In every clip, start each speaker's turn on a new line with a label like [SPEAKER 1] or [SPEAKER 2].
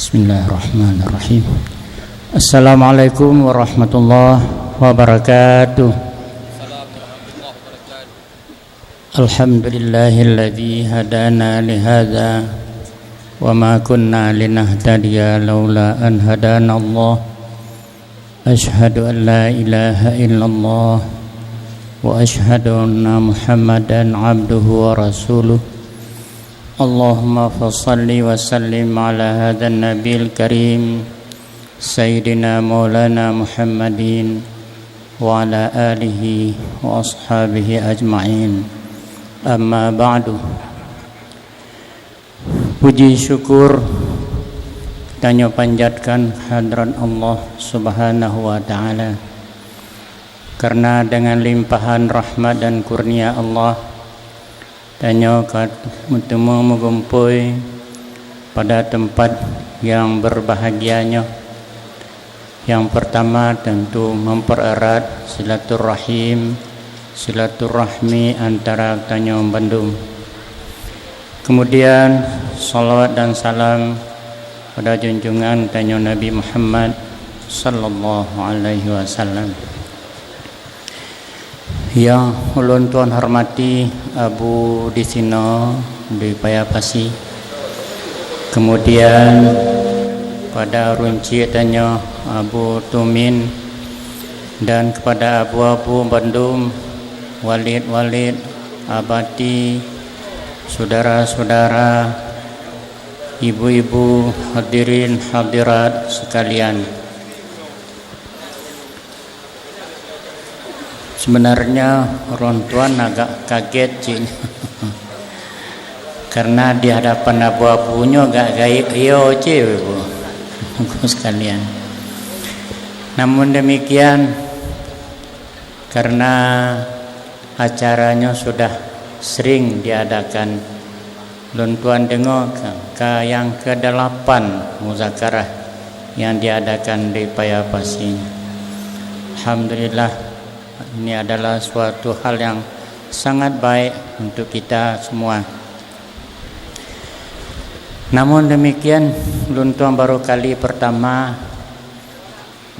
[SPEAKER 1] Bismillahirrahmanirrahim. Assalamualaikum warahmatullahi wabarakatuh. Alhamdulillahilladzi hadana lihadza wa ma kunna linahtadiya laula an hadana Allah. Asyhadu an la ilaha illallah wa asyhadu anna Muhammadan abduhu wa rasuluh. Allahumma fassalli wa sallim ala hadzal nabiyil karim sayyidina maulana Muhammadin wa ala alihi wa ashabihi ajma'in. Amma ba'du. Puji syukur tanya panjatkan hadrat Allah Subhanahu wa taala, karena dengan limpahan rahmat dan kurnia Allah tanya bertemu mengumpul pada tempat yang berbahagianya. Yang pertama tentu mempererat silaturahmi antara Tanjung Bandung. Kemudian salawat dan salam pada junjungan Tanjung Nabi Muhammad sallallahu alaihi wasallam. Yang ulun tuan hormati Abu di sini di Payapasi. Kemudian pada runci tanya Abu Tumin, dan kepada abu-abu Bandung, Walid, Abati, saudara-saudara, ibu-ibu, hadirin hadirat sekalian. Sebenarnya orang tuan agak kaget cik, karena di hadapan abu-abunya agak gaib iyo cik ibu sekalian. Namun demikian, karena acaranya sudah sering diadakan, lun tuan dengar ke yang ke-8 muzakarah yang diadakan di Payapasi. Alhamdulillah, ini adalah suatu hal yang sangat baik untuk kita semua. Namun demikian, lun tuan baru kali pertama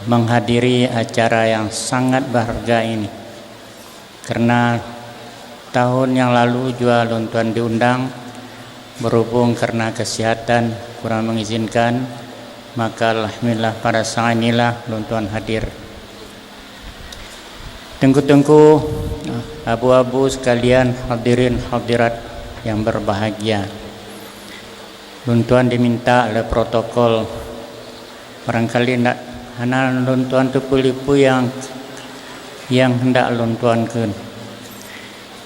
[SPEAKER 1] menghadiri acara yang sangat berharga ini, karena tahun yang lalu juga lun tuan diundang, berhubung karena kesihatan kurang mengizinkan, maka alhamdulillah pada saat inilah lun tuan hadir. Tengku-tengku, abu-abu sekalian, hadirin hadirat yang berbahagia, lun tuan diminta oleh protokol, barangkali tidak hanya lun tuan tupu-lipu yang hendak lun tuan ke.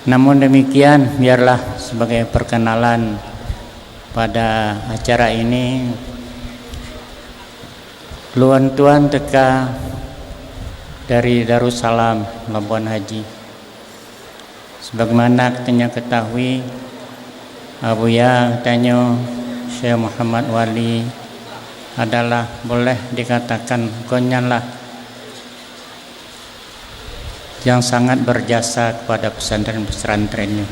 [SPEAKER 1] Namun demikian, biarlah sebagai perkenalan pada acara ini, lun tuan teka dari Darussalam Labuan Haji. Sebagaimana katanya ketahui, Abuya katanya Syekh Muhammad Wali adalah boleh dikatakan konyalah yang sangat berjasa kepada pesantren-pesantrennya.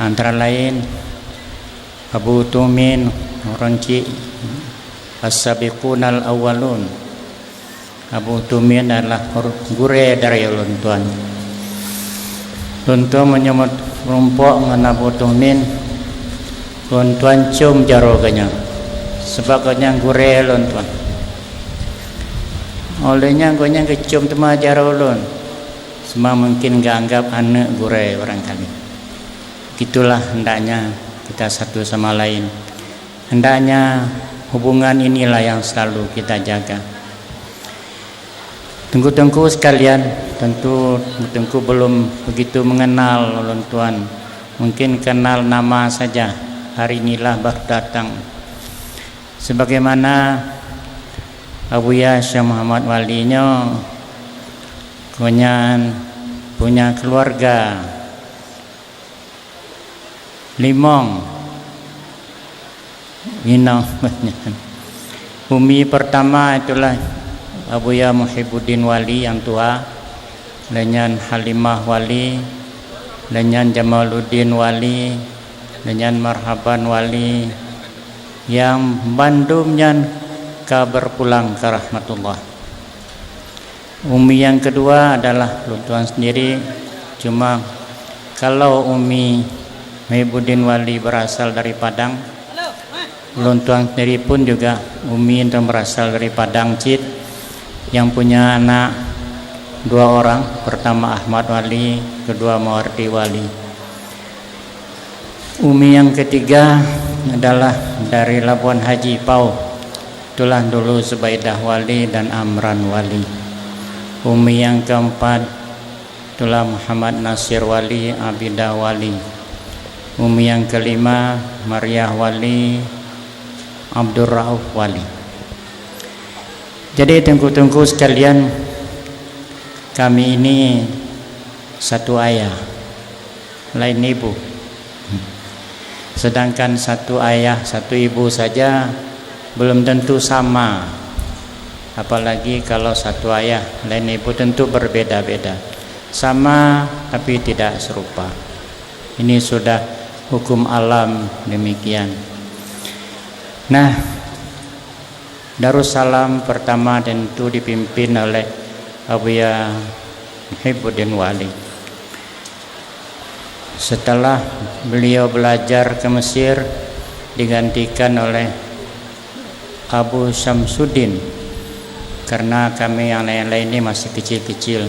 [SPEAKER 1] Antara lain Abu Tumin Ronci As-Sabiqunal Awwalun. Abu Tumin adalah gure dari ulun tuan. Ulun tuan menyebut rumpuk dengan Abu Tumin, ulun tuan cium jaroganya, sebabnya gure ulun tuan. Olehnya gonya kecium tema jaro ulun, semua mungkin gak anggap anak gure barangkali. Gitulah hendaknya kita satu sama lain. Hendaknya hubungan inilah yang selalu kita jaga. Tengku-tengku sekalian, tentu tengku belum begitu mengenal ulun tuan. Mungkin kenal nama saja, hari inilah baru datang. Sebagaimana Abuya Syekh Muhammad Walinya punya keluarga limong minang. Umi pertama itulah Abuya Muhibbuddin Wali yang tua, dengan Halimah Wali, dengan Jamaluddin Wali, dengan Marhaban Wali, yang bandumnya kabar pulang ke rahmatullah. Umi yang kedua adalah Luntuan sendiri, cuma kalau Umi Muhibbuddin Wali berasal dari Padang, Luntuan sendiri pun juga Umi yang berasal dari Padang Cid, yang punya anak 2 orang, pertama Ahmad Wali, kedua Mawardi Wali. Umi yang ketiga adalah dari Labuan Haji Pau, itulah dulu Zubaidah Wali dan Amran Wali. Umi yang keempat itulah Muhammad Nasir Wali, Abidah Wali. Umi yang kelima Mariah Wali, Abdul Rauf Wali. Jadi tengku-tengku sekalian, kami ini satu ayah, lain ibu. Sedangkan satu ayah, satu ibu saja belum tentu sama. Apalagi kalau satu ayah, lain ibu, tentu berbeda-beda. Sama tapi tidak serupa. Ini sudah hukum alam demikian. Nah, Darussalam pertama tentu dipimpin oleh Abuya Muhibbuddin Wali. Setelah beliau belajar ke Mesir, digantikan oleh Abu Syamsuddin, karena kami yang lain-lain ini masih kecil-kecil.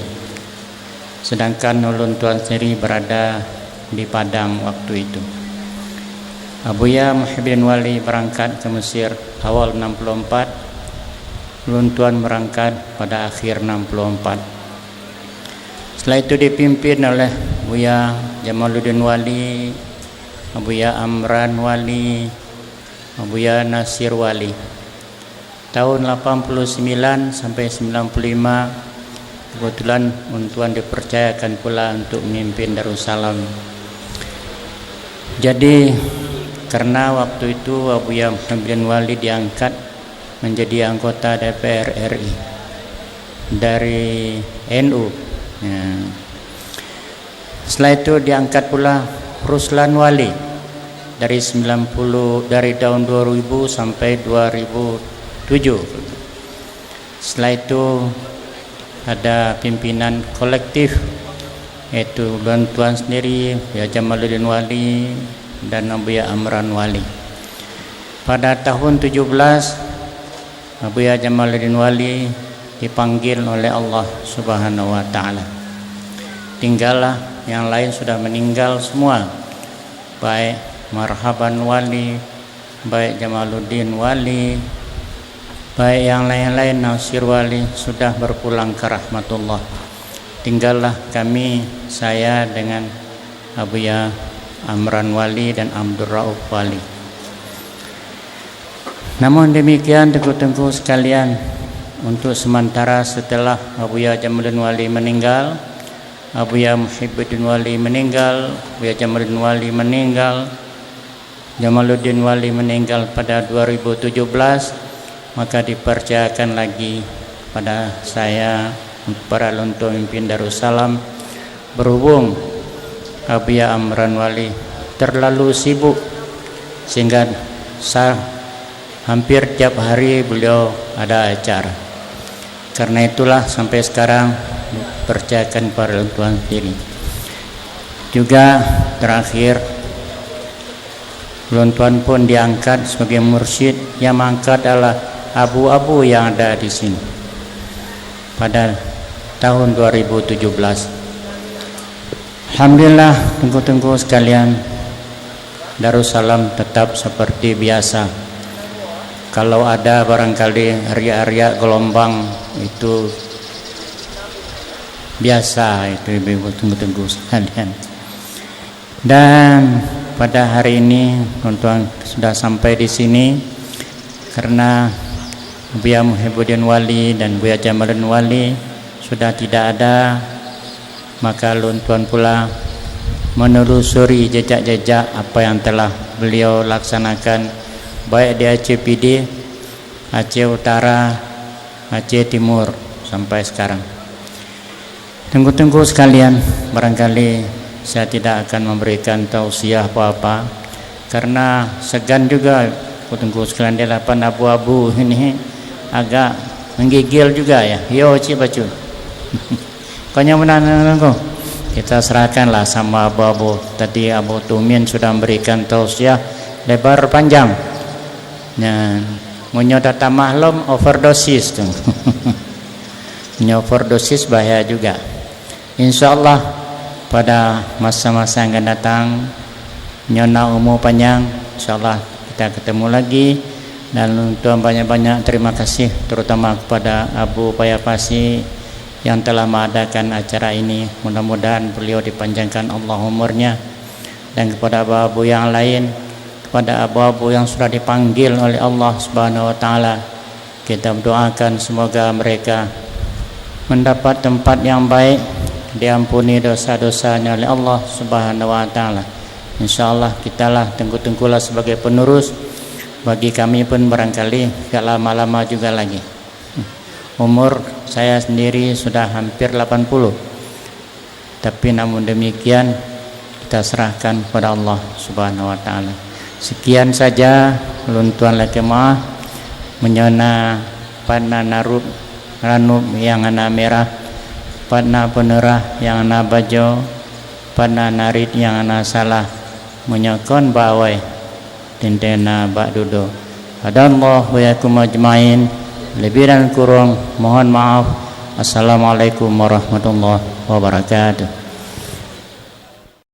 [SPEAKER 1] Sedangkan Ulun Tuan sendiri berada di Padang waktu itu. Abuya Muhibbuddin Wali berangkat ke Mesir awal 64, Ulun Tuan berangkat pada akhir 64. Setelah itu dipimpin oleh Abuya Jamaluddin Wali, Abuya Amran Wali, Abuya Nasir Wali. Tahun 89 sampai 95 kebetulan Tuan dipercayakan pula untuk memimpin Darussalam. Jadi karena waktu itu Abuya Muhibbuddin Wali diangkat menjadi anggota DPR RI dari NU. Ya. Setelah itu diangkat pula Ruslan Wali dari tahun 2000 sampai 2007. Setelah itu ada pimpinan kolektif, yaitu Tuan sendiri, ya Jamaluddin Wali dan Abuya Amran Wali. Pada tahun 17 Abuya Jamaluddin Wali dipanggil oleh Allah Subhanahu wa taala. Tinggallah yang lain sudah meninggal semua, baik Marhaban Wali, baik Jamaluddin Wali, baik yang lain-lain, Nasir Wali sudah berpulang ke rahmatullah. Tinggallah kami, saya dengan Abuya Amran Wali dan Abdul Rauf Wali. Namun demikian tengku-tengku sekalian, untuk sementara setelah Abuya Jamaluddin Wali meninggal, Abuya Muhibbuddin Wali meninggal, Abuya Jamaluddin Wali meninggal, Jamaluddin Wali meninggal pada 2017, maka dipercayakan lagi pada saya para untuk memimpin Darussalam. Berhubung Abuya Amran Wali terlalu sibuk sehingga hampir tiap hari beliau ada acara. Karena itulah sampai sekarang percayakan para Tuan sendiri. Juga terakhir Tuan pun diangkat sebagai mursyid. Yang mengangkat adalah abu-abu yang ada di sini pada tahun 2017. Alhamdulillah tengku-tengku sekalian, Darussalam tetap seperti biasa. Kalau ada barangkali riak-riak gelombang itu biasa, itu ibu tengku-tengku sekalian. Dan pada hari ini tuan-tuan sudah sampai di sini karena Abuya Muhibbuddin Wali dan Abuya Jamaluddin Wali sudah tidak ada, maka tuan pula menelusuri jejak-jejak apa yang telah beliau laksanakan baik di Aceh PD, Aceh Utara, Aceh Timur sampai sekarang. Tengku-tengku sekalian, barangkali saya tidak akan memberikan tausiah apa-apa karena segan juga tunggu sekalian dia lapan abu-abu ini agak menggigil juga ya. Yo cik bacu. Kau mana kau? Kita serahkanlah sama abu-abu. Tadi Abu Tumin sudah memberikan tausiah lebar panjang. Nah, munyo data maklum overdosis tu. Overdosis bahaya juga. Insyaallah pada masa-masa yang akan datang nyona umur panjang, insyaallah kita ketemu lagi. Dan untuk banyak-banyak terima kasih terutama kepada Abu Payapasi yang telah mengadakan acara ini. Mudah-mudahan beliau dipanjangkan Allah umurnya, dan kepada abu-abu yang lain, kepada abu-abu yang sudah dipanggil oleh Allah Subhanahu wa taala, kita berdoakan semoga mereka mendapat tempat yang baik, diampuni dosa-dosanya oleh Allah Subhanahu wa taala. Insyaallah kitalah tengku-tengkulah sebagai penerus. Bagi kami pun barangkali gak lama-lama juga lagi. Umur saya sendiri sudah hampir 80. Tapi namun demikian kita serahkan kepada Allah Subhanahu wa taala. Sekian saja luntuan lakemah menyona pada narub ranub yang ana merah, pada penerah yang ana bajo, pada narit yang ana salah, menyokon bawai dendena bak dudo. Hadallahu wa yakum ajmain. Lebih dan kurang mohon maaf. Assalamualaikum warahmatullahi wabarakatuh.